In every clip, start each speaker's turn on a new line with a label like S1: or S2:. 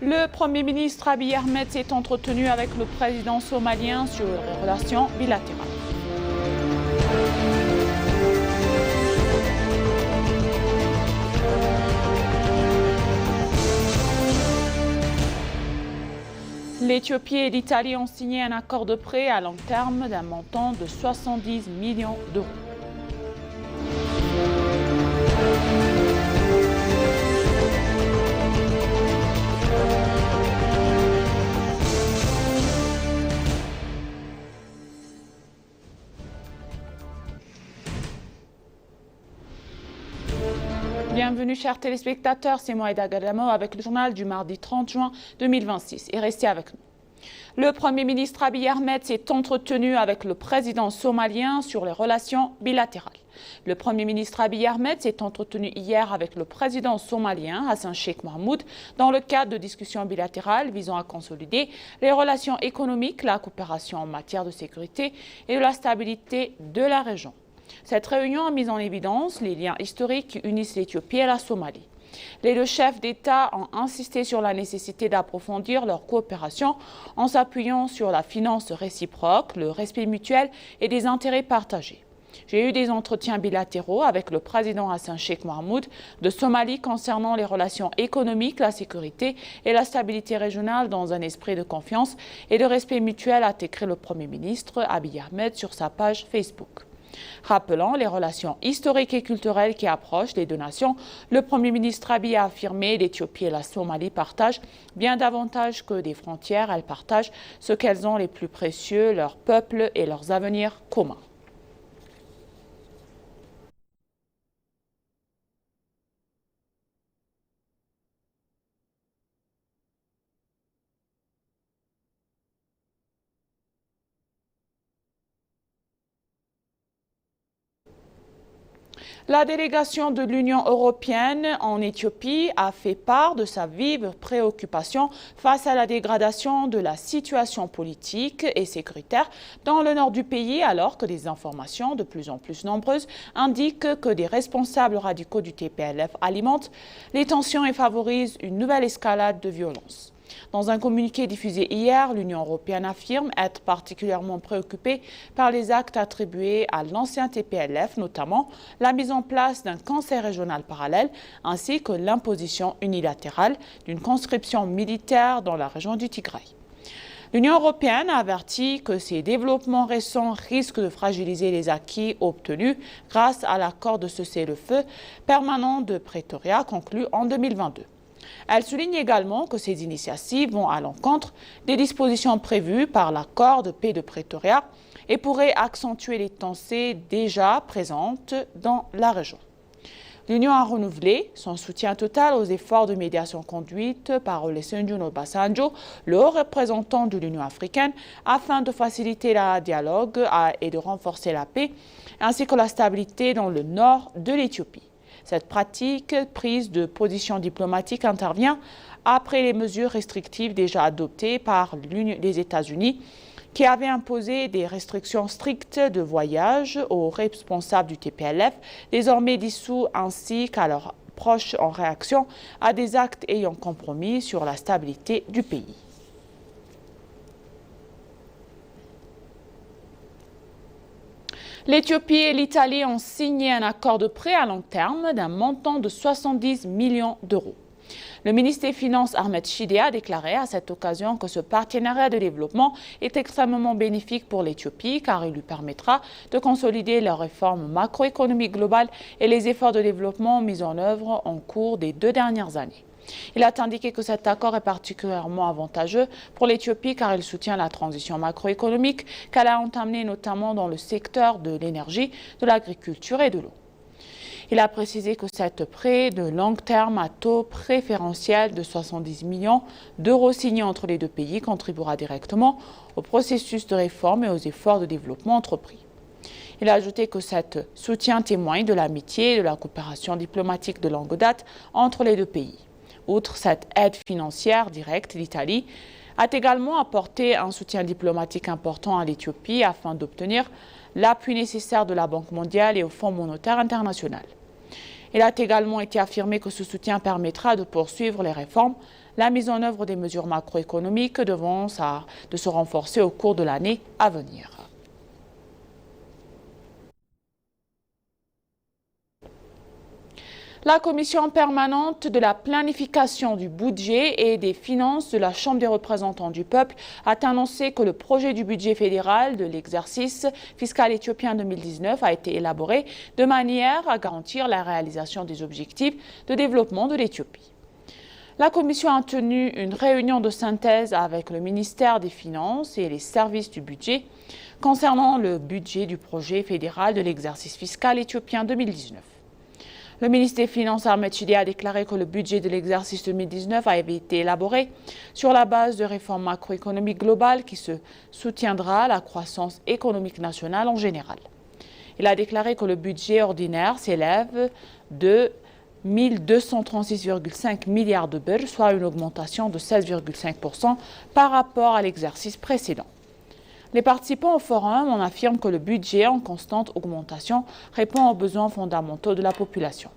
S1: Le Premier ministre Abiy Ahmed s'est entretenu avec le président somalien sur les relations bilatérales. L'Éthiopie et l'Italie ont signé un accord de prêt à long terme d'un montant de 70 millions d'euros. Bienvenue chers téléspectateurs, c'est moi Aïda Gadamo avec le journal du mardi 30 juin 2026 et restez avec nous. Le Premier ministre Abiy Ahmed s'est entretenu avec le président somalien sur les relations bilatérales. Le Premier ministre Abiy Ahmed s'est entretenu hier avec le président somalien Hassan Sheikh Mohamud dans le cadre de discussions bilatérales visant à consolider les relations économiques, la coopération en matière de sécurité et de la stabilité de la région. Cette réunion a mis en évidence les liens historiques qui unissent l'Éthiopie et la Somalie. Les deux chefs d'État ont insisté sur la nécessité d'approfondir leur coopération en s'appuyant sur la finance réciproque, le respect mutuel et des intérêts partagés. J'ai eu des entretiens bilatéraux avec le président Hassan Sheikh Mohamud de Somalie concernant les relations économiques, la sécurité et la stabilité régionale dans un esprit de confiance et de respect mutuel, a écrit le Premier ministre Abiy Ahmed sur sa page Facebook. Rappelant les relations historiques et culturelles qui approchent les deux nations, le Premier ministre Abiy a affirmé l'Éthiopie et la Somalie partagent bien davantage que des frontières. Elles partagent ce qu'elles ont les plus précieux, leur peuple et leurs avenirs communs. La délégation de l'Union européenne en Éthiopie a fait part de sa vive préoccupation face à la dégradation de la situation politique et sécuritaire dans le nord du pays, alors que des informations de plus en plus nombreuses indiquent que des responsables radicaux du TPLF alimentent les tensions et favorisent une nouvelle escalade de violence. Dans un communiqué diffusé hier, l'Union européenne affirme être particulièrement préoccupée par les actes attribués à l'ancien TPLF, notamment la mise en place d'un conseil régional parallèle ainsi que l'imposition unilatérale d'une conscription militaire dans la région du Tigray. L'Union européenne a averti que ces développements récents risquent de fragiliser les acquis obtenus grâce à l'accord de cessez-le-feu permanent de Pretoria conclu en 2022. Elle souligne également que ces initiatives vont à l'encontre des dispositions prévues par l'accord de paix de Pretoria et pourraient accentuer les tensions déjà présentes dans la région. L'Union a renouvelé son soutien total aux efforts de médiation conduits par Olusegun Obasanjo, le haut représentant de l'Union africaine, afin de faciliter le dialogue et de renforcer la paix ainsi que la stabilité dans le nord de l'Éthiopie. Cette pratique prise de position diplomatique intervient après les mesures restrictives déjà adoptées par les États-Unis qui avaient imposé des restrictions strictes de voyage aux responsables du TPLF, désormais dissous, ainsi qu'à leurs proches en réaction à des actes ayant compromis sur la stabilité du pays. L'Éthiopie et l'Italie ont signé un accord de prêt à long terme d'un montant de 70 millions d'euros. Le ministre des Finances Ahmed Shide a déclaré à cette occasion que ce partenariat de développement est extrêmement bénéfique pour l'Éthiopie car il lui permettra de consolider les réformes macroéconomiques globales et les efforts de développement mis en œuvre en cours des 2 dernières années. Il a indiqué que cet accord est particulièrement avantageux pour l'Éthiopie car il soutient la transition macroéconomique qu'elle a entamée notamment dans le secteur de l'énergie, de l'agriculture et de l'eau. Il a précisé que cette prêt de long terme à taux préférentiel de 70 millions d'euros signé entre les deux pays contribuera directement au processus de réforme et aux efforts de développement entrepris. Il a ajouté que cet soutien témoigne de l'amitié et de la coopération diplomatique de longue date entre les deux pays. Outre cette aide financière directe, l'Italie a également apporté un soutien diplomatique important à l'Éthiopie afin d'obtenir l'appui nécessaire de la Banque mondiale et au Fonds monétaire international. Il a également été affirmé que ce soutien permettra de poursuivre les réformes la mise en œuvre des mesures macroéconomiques devant de se renforcer au cours de l'année à venir. La commission permanente de la planification du budget et des finances de la Chambre des représentants du peuple a annoncé que le projet du budget fédéral de l'exercice fiscal éthiopien 2019 a été élaboré de manière à garantir la réalisation des objectifs de développement de l'Éthiopie. La commission a tenu une réunion de synthèse avec le ministère des Finances et les services du budget concernant le budget du projet fédéral de l'exercice fiscal éthiopien 2019. Le ministre des Finances, Ahmed Shide, a déclaré que le budget de l'exercice 2019 avait été élaboré sur la base de réformes macroéconomiques globales qui soutiendra la croissance économique nationale en général. Il a déclaré que le budget ordinaire s'élève de 1236,5 milliards de birr, soit une augmentation de 16,5% par rapport à l'exercice précédent. Les participants au forum en affirment que le budget en constante augmentation répond aux besoins fondamentaux de la population.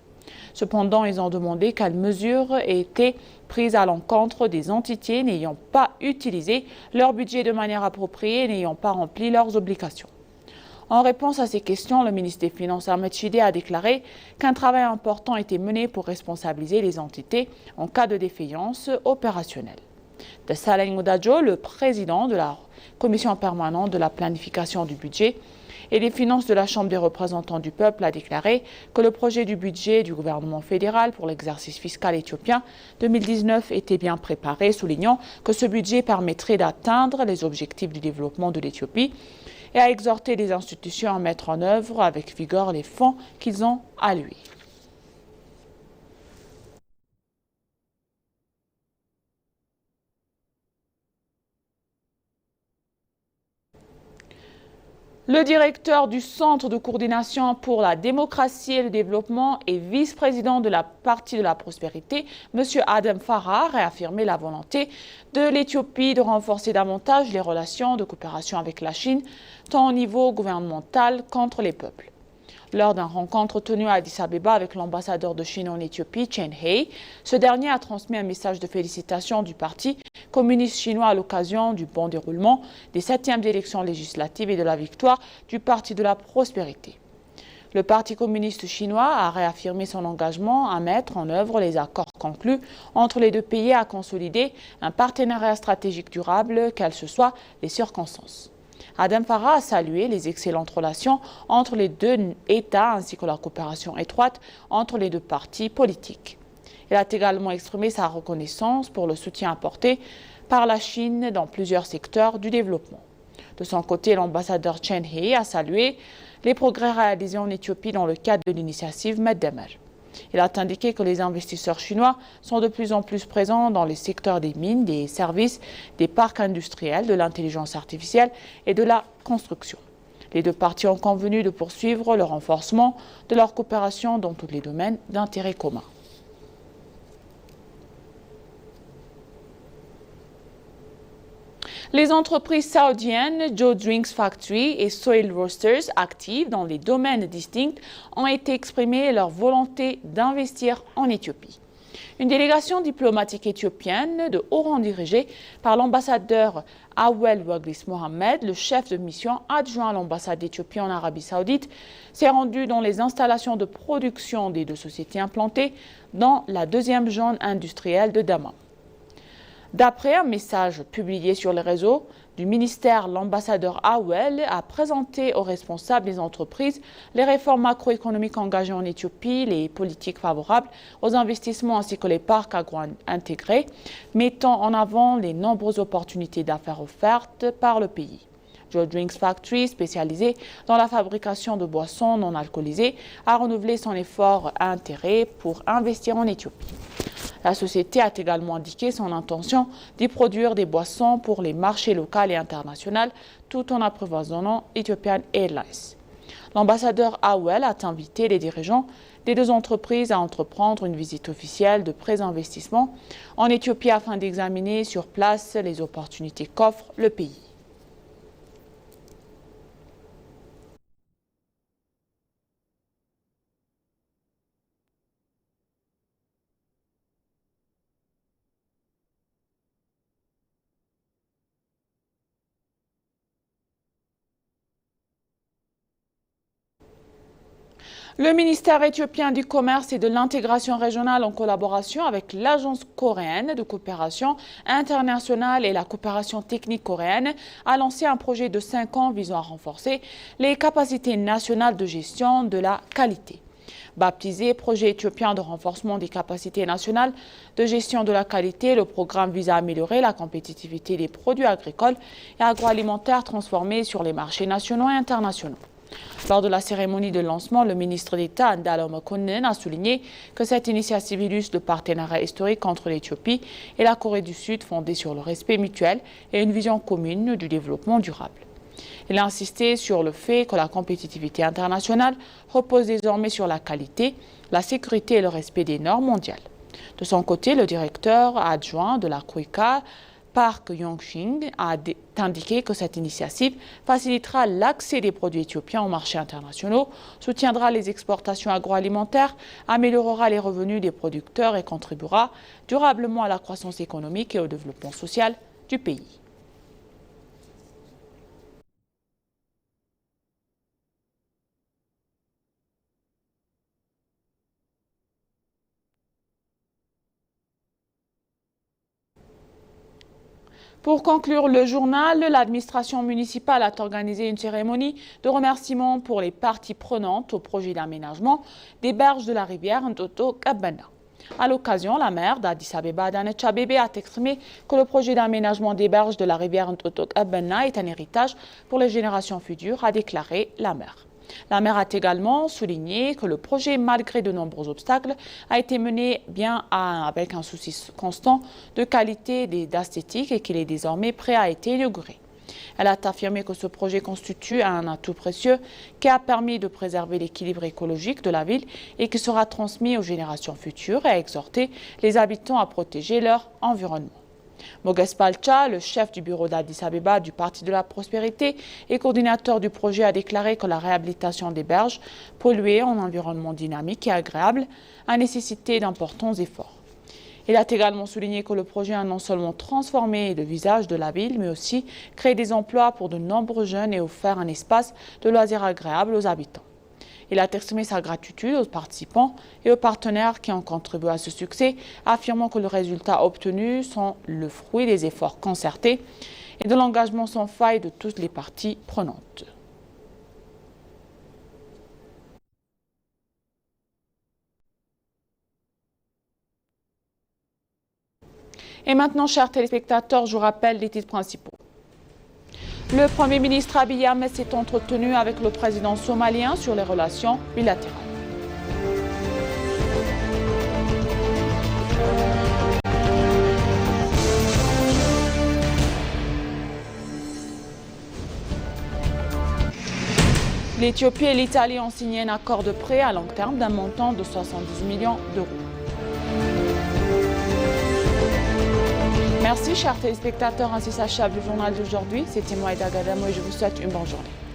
S1: Cependant, ils ont demandé quelles mesures aient été prises à l'encontre des entités n'ayant pas utilisé leur budget de manière appropriée et n'ayant pas rempli leurs obligations. En réponse à ces questions, le ministre des Finances, Ahmed Shide, a déclaré qu'un travail important a été mené pour responsabiliser les entités en cas de défaillance opérationnelle. Desalegn Udadjo, le président de la commission permanente de la planification du budget et des finances de la Chambre des représentants du peuple, a déclaré que le projet du budget du gouvernement fédéral pour l'exercice fiscal éthiopien 2019 était bien préparé, soulignant que ce budget permettrait d'atteindre les objectifs du développement de l'Éthiopie et a exhorté les institutions à mettre en œuvre avec vigueur les fonds qu'ils ont alloués. Le directeur du Centre de coordination pour la démocratie et le développement et vice-président de la Parti de la prospérité, M. Adam Farah, a réaffirmé la volonté de l'Éthiopie de renforcer davantage les relations de coopération avec la Chine, tant au niveau gouvernemental qu'entre les peuples. Lors d'une rencontre tenue à Addis Abeba avec l'ambassadeur de Chine en Éthiopie, Chen He, ce dernier a transmis un message de félicitations du Parti communiste chinois à l'occasion du bon déroulement des 7e élections législatives et de la victoire du Parti de la prospérité. Le Parti communiste chinois a réaffirmé son engagement à mettre en œuvre les accords conclus entre les deux pays et à consolider un partenariat stratégique durable, quelles que soient les circonstances. Adam Farah a salué les excellentes relations entre les deux États ainsi que la coopération étroite entre les deux partis politiques. Il a également exprimé sa reconnaissance pour le soutien apporté par la Chine dans plusieurs secteurs du développement. De son côté, l'ambassadeur Chen He a salué les progrès réalisés en Éthiopie dans le cadre de l'initiative Meddemer. Il a indiqué que les investisseurs chinois sont de plus en plus présents dans les secteurs des mines, des services, des parcs industriels, de l'intelligence artificielle et de la construction. Les deux parties ont convenu de poursuivre le renforcement de leur coopération dans tous les domaines d'intérêt commun. Les entreprises saoudiennes Joe Drinks Factory et Soil Roasters, actives dans des domaines distincts, ont été exprimées leur volonté d'investir en Éthiopie. Une délégation diplomatique éthiopienne de haut rang dirigée par l'ambassadeur Awel Waglis Mohamed, le chef de mission adjoint à l'ambassade d'Éthiopie en Arabie Saoudite, s'est rendu dans les installations de production des deux sociétés implantées dans la deuxième zone industrielle de Dammam. D'après un message publié sur les réseaux du ministère, l'ambassadeur Awel a présenté aux responsables des entreprises les réformes macroéconomiques engagées en Éthiopie, les politiques favorables aux investissements ainsi que les parcs agro-intégrés, mettant en avant les nombreuses opportunités d'affaires offertes par le pays. Joe Drinks Factory, spécialisée dans la fabrication de boissons non alcoolisées, a renouvelé son effort à intérêt pour investir en Éthiopie. La société a également indiqué son intention d'y produire des boissons pour les marchés locaux et internationaux tout en approvissionnant Ethiopian Airlines. L'ambassadeur Awel a invité les dirigeants des deux entreprises à entreprendre une visite officielle de pré-investissement en Éthiopie afin d'examiner sur place les opportunités qu'offre le pays. Le ministère éthiopien du Commerce et de l'Intégration régionale, en collaboration avec l'Agence coréenne de coopération internationale et la coopération technique coréenne, a lancé un projet de 5 ans visant à renforcer les capacités nationales de gestion de la qualité. Baptisé Projet éthiopien de renforcement des capacités nationales de gestion de la qualité, le programme vise à améliorer la compétitivité des produits agricoles et agroalimentaires transformés sur les marchés nationaux et internationaux. Lors de la cérémonie de lancement, le ministre d'État Andalu Mekonnen a souligné que cette initiative illustre le partenariat historique entre l'Éthiopie et la Corée du Sud fondé sur le respect mutuel et une vision commune du développement durable. Il a insisté sur le fait que la compétitivité internationale repose désormais sur la qualité, la sécurité et le respect des normes mondiales. De son côté, le directeur adjoint de la KOICA, Park Yong-shin, a indiqué que cette initiative facilitera l'accès des produits éthiopiens aux marchés internationaux, soutiendra les exportations agroalimentaires, améliorera les revenus des producteurs et contribuera durablement à la croissance économique et au développement social du pays. Pour conclure le journal, l'administration municipale a organisé une cérémonie de remerciement pour les parties prenantes au projet d'aménagement des berges de la rivière Ntoto-Kabana. À l'occasion, la maire d'Addis Abeba, Adanecha Abebe, a exprimé que le projet d'aménagement des berges de la rivière Ntoto-Kabana est un héritage pour les générations futures, a déclaré la maire. La maire a également souligné que le projet, malgré de nombreux obstacles, a été mené bien avec un souci constant de qualité et d'esthétique et qu'il est désormais prêt à être inauguré. Elle a affirmé que ce projet constitue un atout précieux qui a permis de préserver l'équilibre écologique de la ville et qui sera transmis aux générations futures et a exhorté les habitants à protéger leur environnement. Moges Palcha, le chef du bureau d'Addis Abeba du Parti de la Prospérité et coordinateur du projet, a déclaré que la réhabilitation des berges polluées en environnement dynamique et agréable a nécessité d'importants efforts. Il a également souligné que le projet a non seulement transformé le visage de la ville, mais aussi créé des emplois pour de nombreux jeunes et offert un espace de loisirs agréable aux habitants. Il a exprimé sa gratitude aux participants et aux partenaires qui ont contribué à ce succès, affirmant que les résultats obtenus sont le fruit des efforts concertés et de l'engagement sans faille de toutes les parties prenantes. Et maintenant, chers téléspectateurs, je vous rappelle les titres principaux. Le Premier ministre Abiy Ahmed s'est entretenu avec le président somalien sur les relations bilatérales. L'Éthiopie et l'Italie ont signé un accord de prêt à long terme d'un montant de 70 millions d'euros. Merci, chers téléspectateurs. Ainsi s'achève le journal d'aujourd'hui. C'était moi, Eda Gadamo, et je vous souhaite une bonne journée.